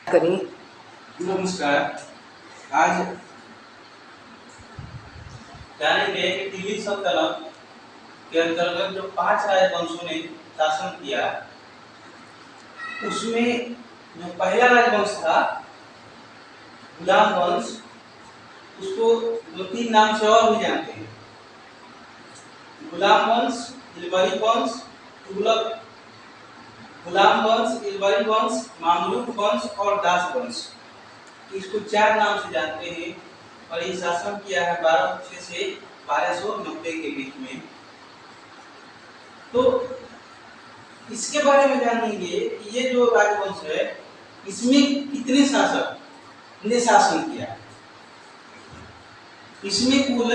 करें। नमस्कार। आज जानेंगे कि दिल्ली सल्तनत के अंतर्गत जो 5 राजवंशों ने शासन किया, उसमें जो पहला राजवंश था गुलाम वंश, उसको 2-3 नाम से और भी जानते हैं। गुलाम वंश, इलबरी वंश, तुगलक, गुलाम वंश, इलबरी वंश, मामलुक वंश और दास वंश। इसको 4 नाम से जानते हैं और ये शासन किया है 1206 से 1290 के बीच में। तो इसके बारे में जानेंगे कि ये जो राजवंश है, इसमें कितने शासक ने शासन किया। इसमें कुल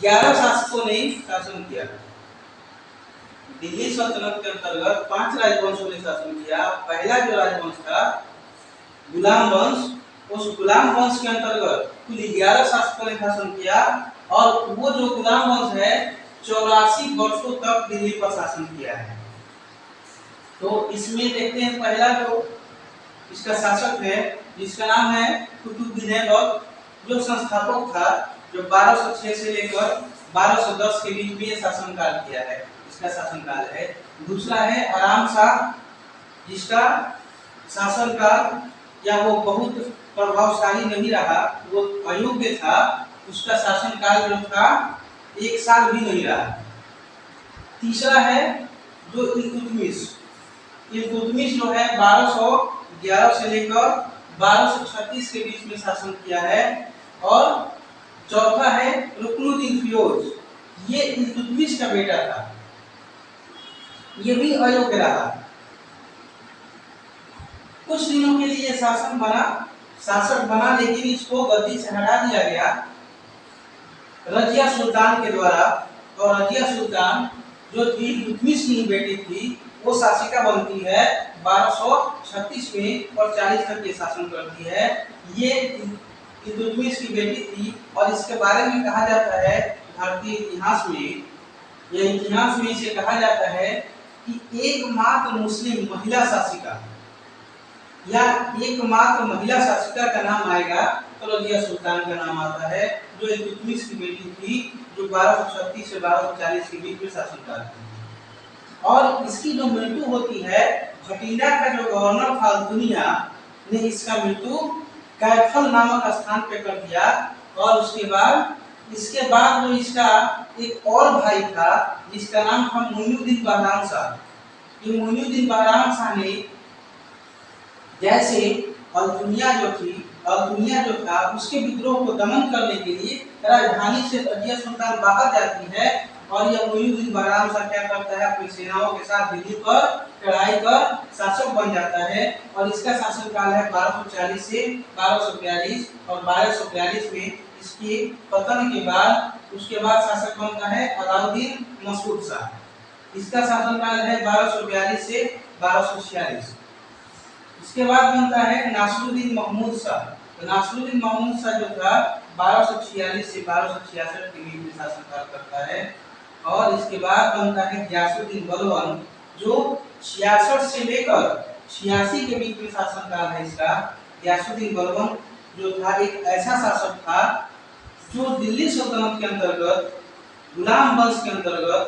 11 शासकों ने शासन किया। दिल्ली सल्तनत के अंतर्गत 5 राजवंशों ने शासन किया। पहला जो राजवंश था गुलाम वंश, उस गुलाम वंश के अंतर्गत कुल 11 शासकों ने शासन किया और वो जो गुलाम वंश है 84 वर्षों तक दिल्ली पर शासन किया है। तो इसमें देखते हैं पहला जो इसका शासक है, जिसका नाम है कुतुबुद्दीन ऐबक, जो संस्थापक था, जो 1206 से लेकर 1210 के बीच में शासनकाल किया है, इसका शासनकाल है। दूसरा है आराम शाह, जिसका शासनकाल या वो बहुत प्रभावशाली नहीं रहा, वो अयोग्य था, उसका शासनकाल जो था 1 साल भी नहीं रहा। तीसरा है जो इल्तुतमिश जो है 1211 से लेकर 1236 के बीच में शासन किया है। और चौथा है रुकनुद्दीन फिरोज, ये इल्तुतमिश का बेटा था, ये भी अयोग्य रहा। कुछ दिनों के लिए शासक बना, लेकिन इसको गद्दी से हटा दिया गया रजिया सुल्तान के द्वारा। और रजिया सुल्तान जो थी इल्तुतमिश की बेटी थी, वो शासिका बनती है 1236 में और 40 तक के शासन करती है। ये इल्तुतमिश की बेटी थी और इसके बारे में कहा जाता है भारतीय इतिहास में, यह इतिहास में इसे कहा जाता है कि एकमात्र मुस्लिम महिला शासिका या एकमात्र महिला शासिका का नाम आएगा तो रजिया सुल्तान का नाम आता है, जो इल्तुतमिश की बेटी थी, जो 1236 से 1240 के बीच में शासन करती थी। और इसकी जो मृत्यु होती है, भटिंडा का जो गवर्नर था दुनिया ने इसका मृत्यु कैथल नामक स्थान पे कर दिया। और इसके बाद जो इसका एक और भाई था, जिसका नाम था मोइनुद्दीन बहराम शाह। ये मोइनुद्दीन बहराम शाह ने जैसे दुनिया जो था, उसके विद्रोह को दमन करने के लिए राजधानी से रजिया सुल्तान बाहर जाती है और यह मोइनुद्दीन बहराम शाह क्या करता है, अपनी सेनाओं के साथ दिल्ली पर चढ़ाई कर शासक बन जाता है। और इसका शासनकाल है 1240 से 1242 और 1242 में इसके पतन के बाद उसके बाद शासक बनता है अलाउद्दीन मसूद शाह। इसका शासनकाल है 1242 से 1246। इसके बाद बनता है नासिरुद्दीन महमूद शाह। तो नासिरुद्दीन महमूद शाह जो था 1246 से 1266 के बीच में शासनकाल करता है। और इसके बाद बनता है गियासुद्दीन बलबन, जो 66 से लेकर 86 के बीच में शासनकाल है इसका। गियासुद्दीन बलबन जो था एक ऐसा शासक था जो दिल्ली सल्तनत के अंतर्गत गुलाम वंश के अंतर्गत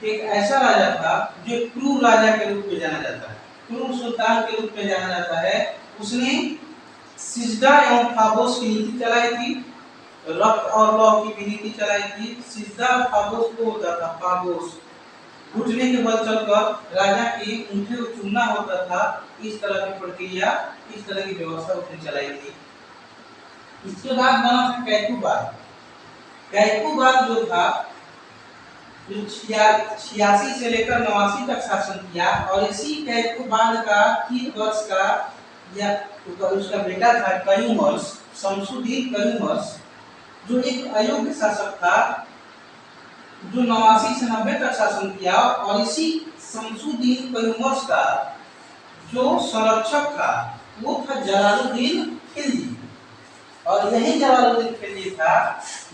एक ऐसा राजा था जो क्रूर राजा के रूप में जाना जाता है, क्रूर सुल्तान के रूप में जाना जाता है। उसने सिजदा एवं फाबोस की नीति चलाई थी, रक्त और लौह की भी नीति चलाई थी। सिजदा और फाबोस को होता था, फाबोस घुटने के बल चलकर राजा की ऊँटे को चुनना होता था। इस तरह की प्रक्रिया, इस तरह की व्यवस्था उसने चलाई थी। इसके बाद बना था कैकुबाद। कैकुबाद जो था 86 से लेकर 89 तक शासन किया। और इसी कैकुबाद का 3 वर्ष का या उसका बेटा था कयूमर्स, शमसुद्दीन कयूमर्स, जो एक अयोग्य शासक था, जो 89 से 90 तक शासन किया। और इसी शमसुद्दीन कयूमर्स का जो संरक्षक था वो था जलालुद्दीन खिलजी। और यही जलालुद्दीन खिलजी था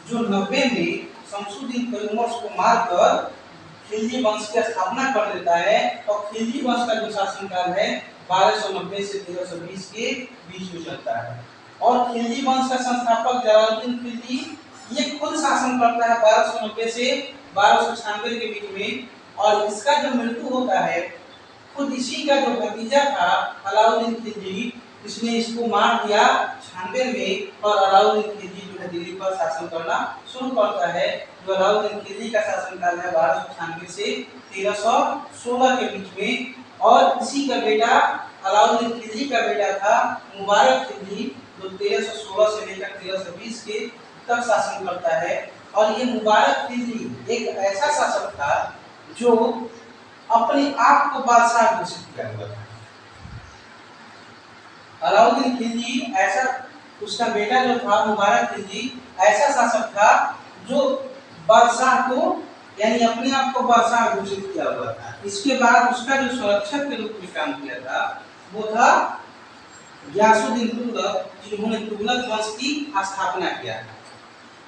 जो 90 में शमसुद्दीन कयूमर्स को मारकर खिलजी वंश की स्थापना कर देता है। और खिलजी वंश का जो शासनकाल है 1290 से 1320 के बीच में चलता है। और खिलजी वंश का संस्थापक जलालुद्दीन खिलजी ये खुद शासन करता है 1290 से 1296 के बीच में। और इसका जो मृत्यु होता है खुद इसी का जो भतीजा था अलाउद्दीन खिलजी, इसने इसको मार दिया 96 में। और अलाउद्दीन खिलजी जो है दिल्ली पर शासन करना शुरू करता है। जो अलाउद्दीन खिलजी का शासनकाल है 1296 से 1316 के बीच में। और इसी का बेटा अलाउद्दीन खिलजी का बेटा था मुबारक खिलजी, जो 1316 से लेकर 1320 के तक शासन करता है। और ये मुबारक खिलजी एक ऐसा शासक था जो अपने आप को बादशाह घोषित किया हुआ था। अलाउद्दीन खिलजी ऐसा, उसका बेटा जो था मुबारक खिलजी ऐसा शासक था जो बादशाह को यानी अपने आप को बादशाह घोषित किया हुआ था। इसके बाद उसका जो संरक्षक के रूप में काम किया था वो था गियासुद्दीन तुगलक, जिन्होंने तुगलक वंश की स्थापना किया था।